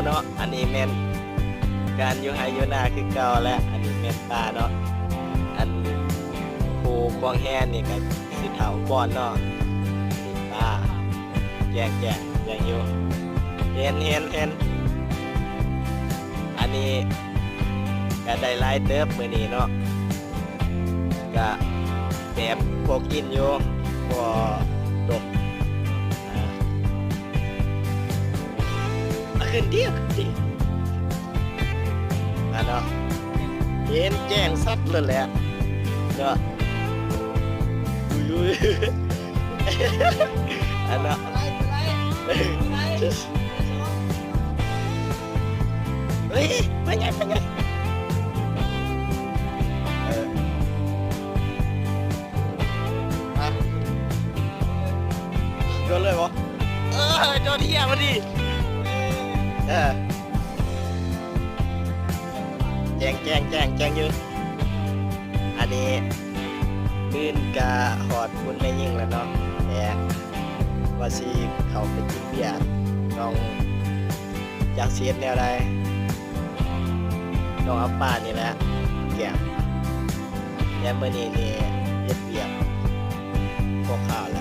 เนาะอันนี้แม่นการอยู่ไฮอยู่นาคือเก่าและอันนี้แม่นป่าเนาะอันปูกวางแฮนนี่ก็สิเฒ่าก่อนเนาะนี่ป่าแยกอยู่เห็นอันนี้ก็ได้หลายเติบมื้อนี้เนาะก็แบบพวกกินอยู่บ่ตกขึ้นดีเนาะเห็นแจ้งซัดเลยแหละเนาะอุ้ยอันเนาะเฮ้ยเป็นไงโดนเลยวะโดนเที่ยมาดิแจ้งอยู่อันนี้ลื่นกะหอดคุณไม่ยิ่งแล้วเนาะแต่ว่าสิเขาไปกินเบียร์ต้องอยากเสียดแนวใดต้องเอาป่านี่แหละแก้มแล้วเมื่อนี้นี่เย็ดเบียร์พวกข่าวแล้ว